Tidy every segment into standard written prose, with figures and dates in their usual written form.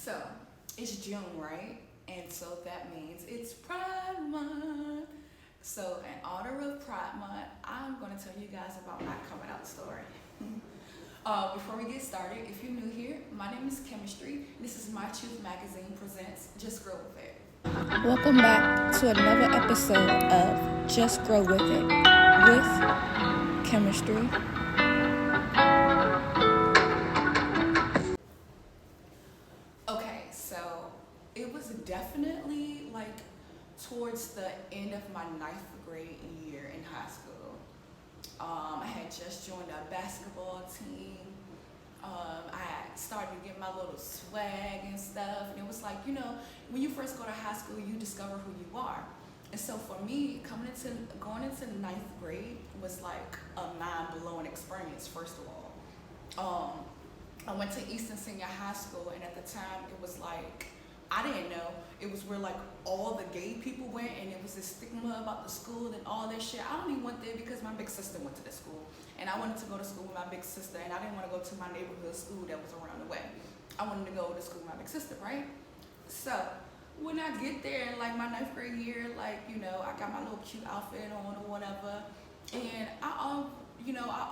So it's June, right? And so that means it's Pride Month. So in honor of Pride Month, I'm going to tell you guys about my coming out story. Before we get started, if you're new here, my name is Chemistry. This is My Truth Magazine presents Just Grow With It. Welcome back to another episode of Just Grow With It with Chemistry. Okay, so it was definitely like towards the end of my ninth grade year in high school. I had just joined a basketball team. I had started to get my little swag and stuff, and it was like, when you first go to high school, you discover who you are. And so for me, going into ninth grade was like a mind-blowing experience. First of all, I went to Easton Senior High School, and at the time, it was like, I didn't know. It was where like all the gay people went, and it was this stigma about the school and all that shit. I only went there because my big sister went to the school, and I wanted to go to school with my big sister, and I didn't want to go to my neighborhood school that was around the way. I wanted to go to school with my big sister, right? So when I get there in like my ninth grade year, like, I got my little cute outfit on or whatever, and I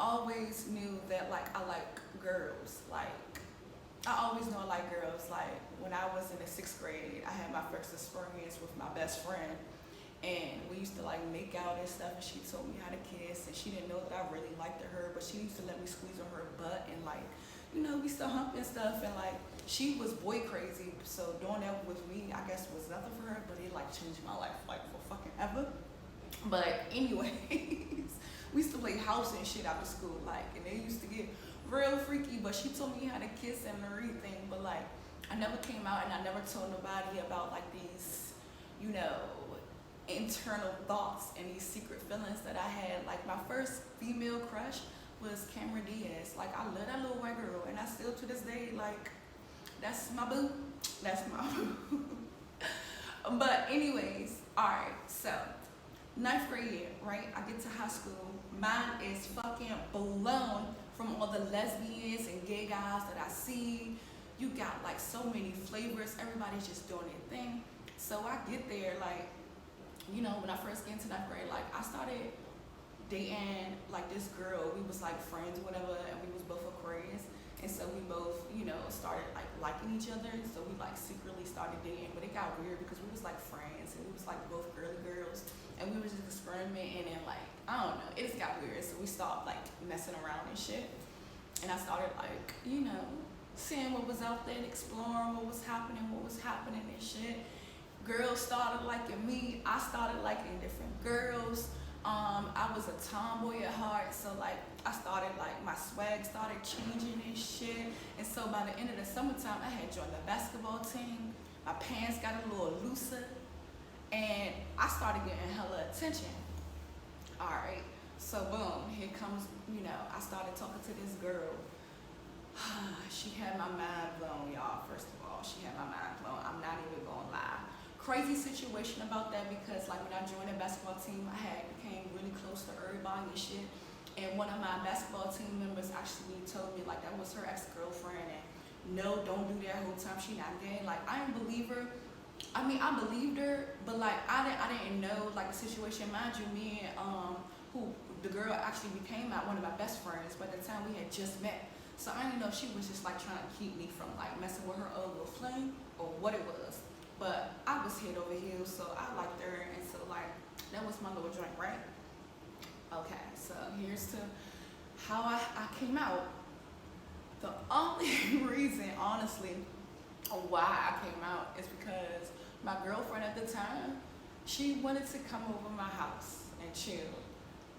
always knew that like I like girls. Like I always knew I like girls. Like when I was in the sixth grade, I had my first experience with my best friend, and we used to like make out and stuff, and she told me how to kiss, and she didn't know that I really liked her, but she used to let me squeeze on her butt, and like, we used to hump and stuff, and like she was boy crazy, so doing that with me, I guess, was nothing for her, but it like changed my life like for fucking ever. But anyways, we used to play house and shit after school, like, and it used to get real freaky, but she told me how to kiss and everything, but like, I never came out and I never told nobody about like these, internal thoughts and these secret feelings that I had. Like my first female crush was Cameron Diaz. Like I love that little white girl, and I still to this day, like, that's my boo. That's my boo. But anyways, alright, so ninth grade year, right? I get to high school. Mine is fucking blown from all the lesbians and gay guys that I see. You got like so many flavors. Everybody's just doing their thing. So I get there, like, when I first get into ninth grade, like I started dating like this girl. We was like friends, whatever, and we was both Aquarius. And so we both, started like liking each other. So we like secretly started dating, but it got weird because we was like friends and we was like both girly girls, and we was just experimenting, and like, I don't know, it just got weird. So we stopped like messing around and shit. And I started like, seeing what was out there and exploring what was happening and shit. Girls started liking me. I started liking different girls. I was a tomboy at heart, so like I started like my swag started changing and shit. And so by the end of the summertime, I had joined the basketball team. My pants got a little looser, and I started getting hella attention. All right, so boom, here comes, I started talking to this girl. She had my mind blown, y'all. First of all, she had my mind blown. I'm not even gonna lie. Crazy situation about that, because like when I joined the basketball team, I became really close to everybody and shit. And one of my basketball team members actually told me like that was her ex-girlfriend, and no, don't do that whole time, she not gay. Like I didn't believe her. I mean, I believed her, but like I didn't know like the situation. Mind you, me and who the girl actually became one of my best friends. By the time we had just met, so I didn't know if she was just like trying to keep me from like messing with her old little flame or what it was. But I was head over heels, so I liked her, and so like that was my little joint, right? Okay, so here's to how I came out. The only reason, honestly, why I came out is because my girlfriend at the time, she wanted to come over my house and chill.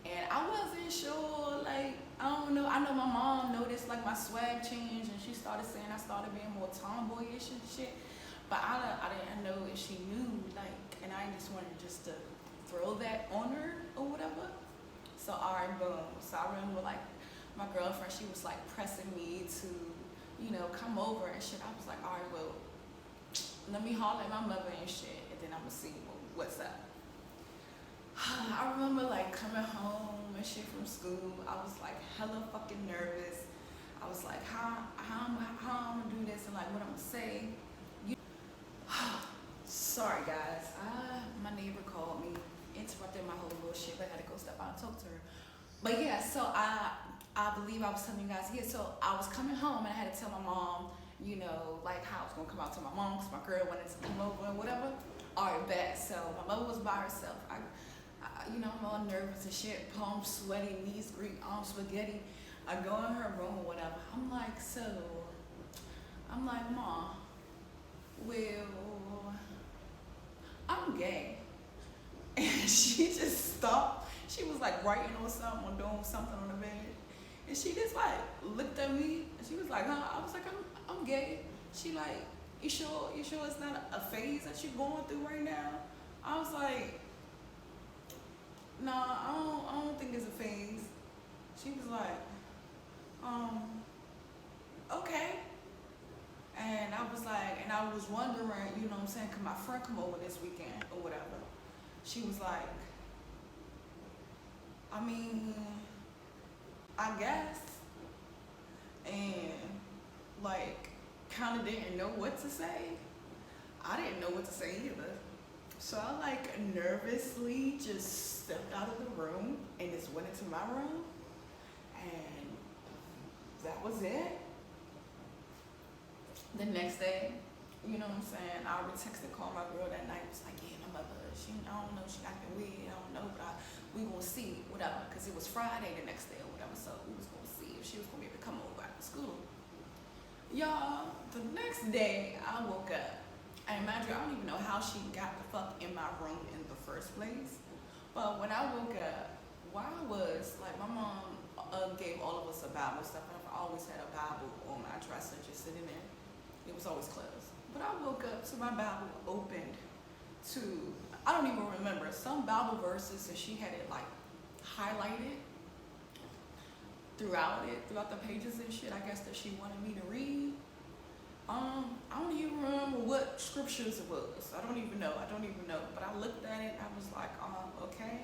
And I wasn't sure, like, I don't know. I know my mom noticed like my swag changed, and she started saying I started being more tomboyish and shit. But I didn't know if she knew, like, and I just wanted just to throw that on her or whatever. So alright, boom. So I remember like my girlfriend, she was like pressing me to, come over and shit. I was like, alright, well, let me holler at my mother and shit, and then I'm gonna see what's up. I remember like coming home and shit from school. I was like hella fucking nervous. I was like, how I'm gonna do this and like what I'm gonna say. Sorry guys, my neighbor called me, interrupted my whole little shit, but I had to go step out and talk to her. But yeah, so I believe I was telling you guys, yeah, so I was coming home and I had to tell my mom, you know, like how I was gonna come out to my mom because my girl wanted to come over and whatever. Alright, bet. So my mother was by herself. You know, I'm all nervous and shit, palms sweaty, knees grease, arms spaghetti. I go in her room or whatever. I'm like, Mom, well, I'm gay. And she just stopped. She was like writing on something or doing something on the bed. And she just like looked at me and she was like, huh? I was like, I'm gay. She like, you sure it's not a phase that you're going through right now? I was like, no, I don't think it's a phase. She was like, okay. And I was like, and I was wondering, you know what I'm saying, could my friend come over this weekend or whatever? She was like, I mean, I guess. And like, kind of didn't know what to say. I didn't know what to say either. So I like nervously just stepped out of the room and just went into my room. And that was it. The next day, you know what I'm saying, I already texted, called my girl that night, was like, yeah, my mother, I don't know, she acting weird, I don't know, but we gonna see, whatever, because it was Friday the next day or whatever, so we was gonna see if she was gonna be able to come over after school. Y'all, the next day, I woke up, and mind you, I don't even know how she got the fuck in my room in the first place, but when I woke up, while I was, like, my mom gave all of us a Bible stuff, and I always had a Bible on my dresser just sitting there. It was always closed. But I woke up to my Bible opened to, I don't even remember, some Bible verses, and she had it like highlighted throughout the pages and shit, I guess, that she wanted me to read. I don't even remember what scriptures it was. I don't even know. But I looked at it, I was like, okay.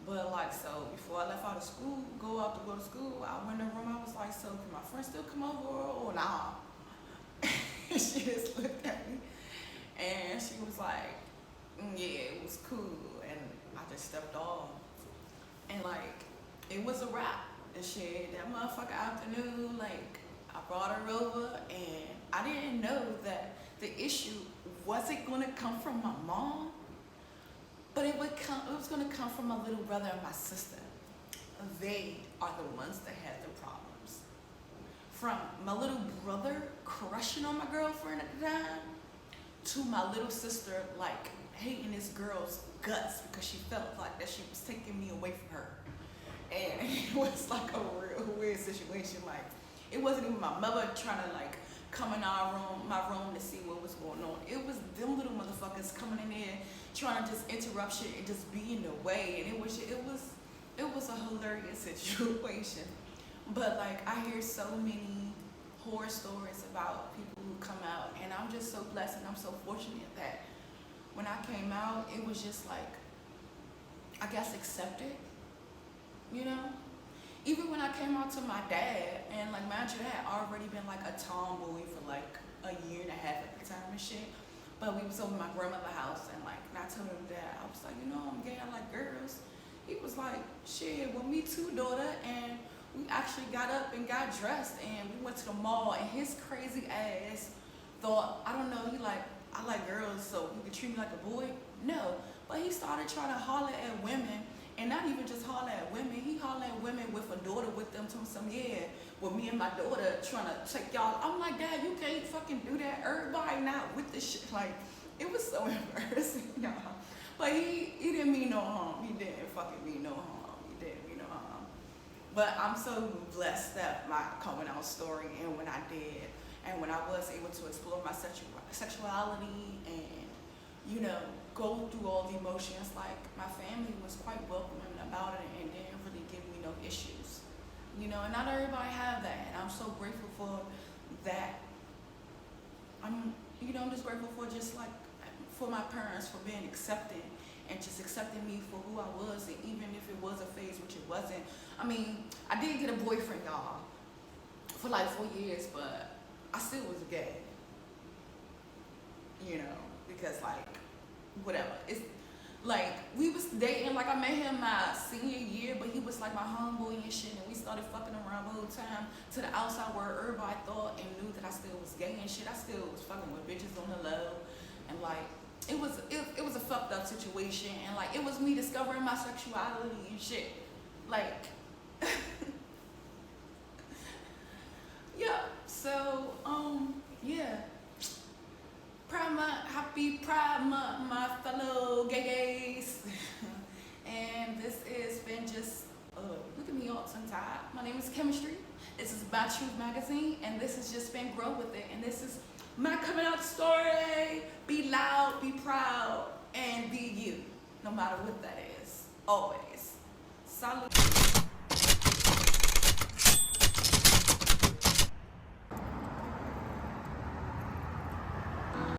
But like, so before I left out of school, go to school, I went in the room, I was like, so can my friend still come over or nah? She just looked at me and she was like, yeah, it was cool. And I just stepped off. And like, it was a wrap and shit. That motherfucker afternoon, like, I brought her over and I didn't know that the issue wasn't gonna come from my mom, but it was gonna come from my little brother and my sister. They are the ones that had the problems. From my little brother crushing on my girlfriend at the time, to my little sister like hating this girl's guts because she felt like that she was taking me away from her. And it was like a real weird situation. Like, it wasn't even my mother trying to like come in my room to see what was going on. It was them little motherfuckers coming in there trying to just interrupt shit and just be in the way. And it was a hilarious situation. But like, I hear so many horror stories about people who come out, and I'm just so blessed and I'm so fortunate that when I came out, it was just like, I guess, accepted, you know? Even when I came out to my dad, and like, mind you, I had already been like a tomboy for like a year and a half at the time and shit, but we was over at my grandmother's house, and like, and I told him that, I was like, you know, I'm gay, I like girls. He was like, shit, well, me too, daughter. And we actually got up and got dressed and we went to the mall, and his crazy ass thought, I don't know, he like, I like girls, so he could treat me like a boy. No, but he started trying to holler at women, and not even just holler at women, he holler at women with a daughter with them, telling some, yeah, with me and my daughter trying to take y'all. I'm like, Dad, you can't fucking do that. Everybody not with this shit. Like, it was so embarrassing, y'all. But he didn't mean no harm. He didn't fucking mean no harm. He didn't mean no harm. But I'm so blessed that my coming out story, and when I did, and when I was able to explore my sexuality and, you know, go through all the emotions, like, my family was quite welcoming about it and didn't really give me no issues. You know, and not everybody have that, and I'm so grateful for that. I'm just grateful for just like, for my parents for being accepting and just accepting me for who I was, and even if it was a phase, which it wasn't. I mean, I did get a boyfriend, y'all, for like 4 years, but I still was gay, you know, because like, whatever. It's like we was dating, like I met him my senior year, but he was like my homeboy and shit, and we started fucking around the whole time to the outside world. Everybody thought and knew that I still was gay and shit. I still was fucking with bitches on the low, and like it was a fucked up situation, and like it was me discovering my sexuality and shit. Like yeah, so yeah. Pride Month, happy Pride Month, my fellow gays. And this has been just, look at me all tongue-tied. My name is Chemistry. This is My Truth Magazine, and this has just been Grow With It. And this is my coming out story. Be loud, be proud, and be you, no matter what that is. Always. Salute.